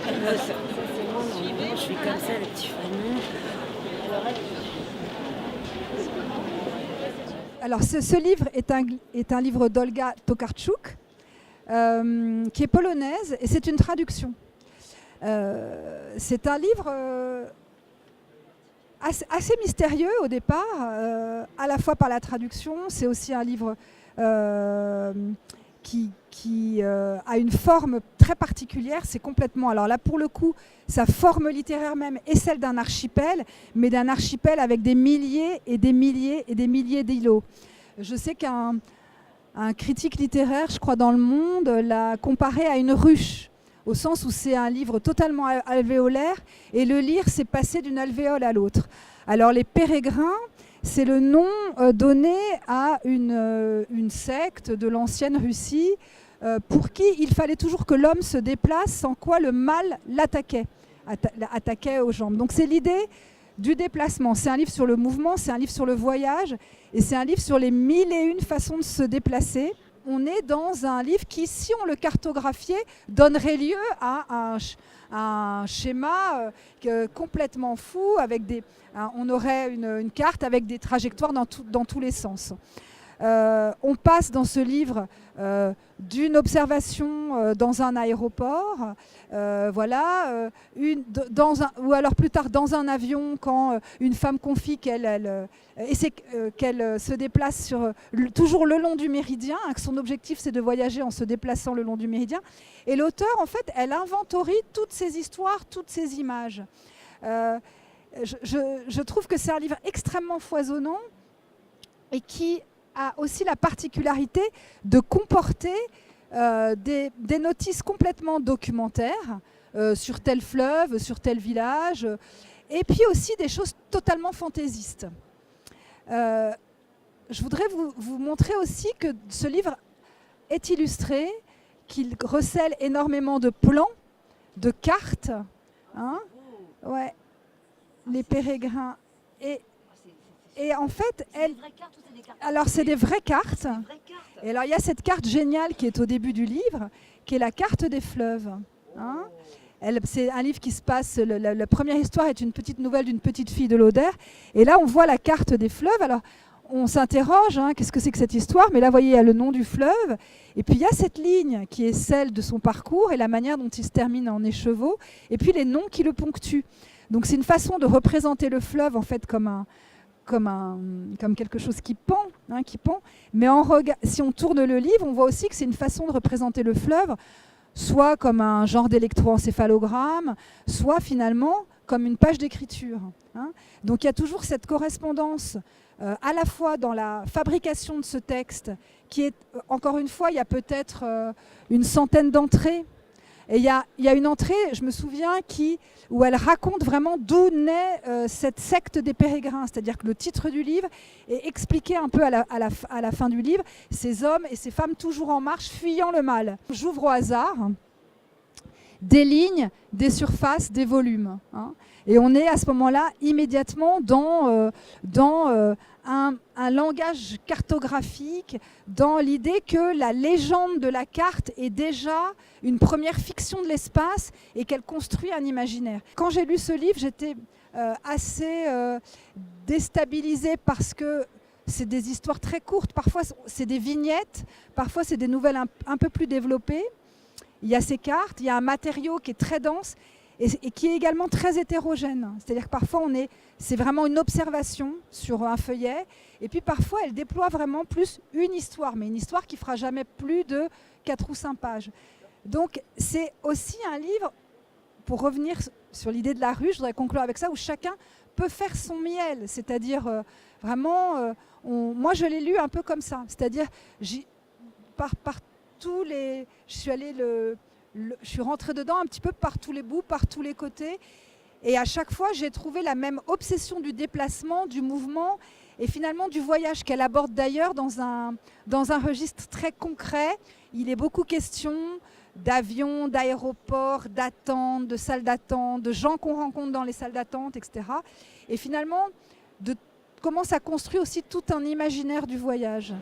Ça, c'est moi, normalement, je suis comme ça, le petit fanny. Alors, ce livre est un livre d'Olga Tokarczuk, qui est polonaise, et c'est une traduction. C'est un livre assez mystérieux au départ, à la fois par la traduction. C'est aussi un livre qui a une forme très particulière. C'est complètement... Alors là, pour le coup, sa forme littéraire même est celle d'un archipel, mais d'un archipel avec des milliers et des milliers et des milliers d'îlots. Je sais qu'un critique littéraire, je crois, dans Le Monde, l'a comparé à une ruche, au sens où c'est un livre totalement alvéolaire, et le lire, c'est passer d'une alvéole à l'autre. Alors les pérégrins, c'est le nom donné à une secte de l'ancienne Russie pour qui il fallait toujours que l'homme se déplace, sans quoi le mal l'attaquait, attaquait aux jambes. Donc c'est l'idée du déplacement. C'est un livre sur le mouvement, c'est un livre sur le voyage, et c'est un livre sur les 1001 façons de se déplacer. On est dans un livre qui, si on le cartographiait, donnerait lieu à un schéma complètement fou. On aurait une carte avec des trajectoires dans tous les sens. On passe dans ce livre d'une observation dans un aéroport, ou alors plus tard dans un avion, quand une femme confie qu'elle se déplace toujours le long du méridien, que son objectif c'est de voyager en se déplaçant le long du méridien. Et l'auteur, en fait, elle inventorie toutes ces histoires, toutes ces images. Je trouve que c'est un livre extrêmement foisonnant et qui a aussi la particularité de comporter des notices complètement documentaires sur tel fleuve, sur tel village, et puis aussi des choses totalement fantaisistes. Je voudrais vous montrer aussi que ce livre est illustré, qu'il recèle énormément de plans, de cartes, hein, ouais, les pérégrins. Et en fait, alors c'est des vraies cartes. Et alors il y a cette carte géniale qui est au début du livre, qui est la carte des fleuves. Hein. C'est un livre qui se passe, la première histoire est une petite nouvelle d'une petite fille de l'Oder. Et là on voit la carte des fleuves. Alors on s'interroge, hein, qu'est-ce que c'est que cette histoire? Mais là vous voyez, il y a le nom du fleuve. Et puis il y a cette ligne qui est celle de son parcours et la manière dont il se termine en écheveau. Et puis les noms qui le ponctuent. Donc c'est une façon de représenter le fleuve en fait comme quelque chose qui pend, hein, mais si on tourne le livre, on voit aussi que c'est une façon de représenter le fleuve, soit comme un genre d'électroencéphalogramme, soit finalement comme une page d'écriture. Hein. Donc il y a toujours cette correspondance à la fois dans la fabrication de ce texte, qui est, encore une fois, il y a peut-être une centaine d'entrées. Et il y a une entrée, je me souviens, où elle raconte vraiment d'où naît cette secte des pérégrins. C'est-à-dire que le titre du livre est expliqué un peu à la fin du livre. Ces hommes et ces femmes toujours en marche, fuyant le mal. J'ouvre au hasard des lignes, des surfaces, des volumes. Hein. Et on est à ce moment-là immédiatement dans un langage cartographique, dans l'idée que la légende de la carte est déjà une première fiction de l'espace et qu'elle construit un imaginaire. Quand j'ai lu ce livre, j'étais assez déstabilisée parce que c'est des histoires très courtes. Parfois, c'est des vignettes, parfois, c'est des nouvelles un peu plus développées. Il y a ces cartes, il y a un matériau qui est très dense et qui est également très hétérogène. C'est-à-dire que parfois, c'est vraiment une observation sur un feuillet, et puis parfois, elle déploie vraiment plus une histoire, mais une histoire qui ne fera jamais plus de 4 ou 5 pages. Donc, c'est aussi un livre, pour revenir sur l'idée de la ruche, je voudrais conclure avec ça, où chacun peut faire son miel, c'est-à-dire vraiment, moi je l'ai lu un peu comme ça, c'est-à-dire par tous les... Je suis rentrée dedans un petit peu par tous les bouts, par tous les côtés. Et à chaque fois, j'ai trouvé la même obsession du déplacement, du mouvement et finalement du voyage qu'elle aborde d'ailleurs dans un registre très concret. Il est beaucoup question d'avions, d'aéroports, d'attente, de salles d'attente, de gens qu'on rencontre dans les salles d'attente, etc. Et finalement, de comment ça construit aussi tout un imaginaire du voyage.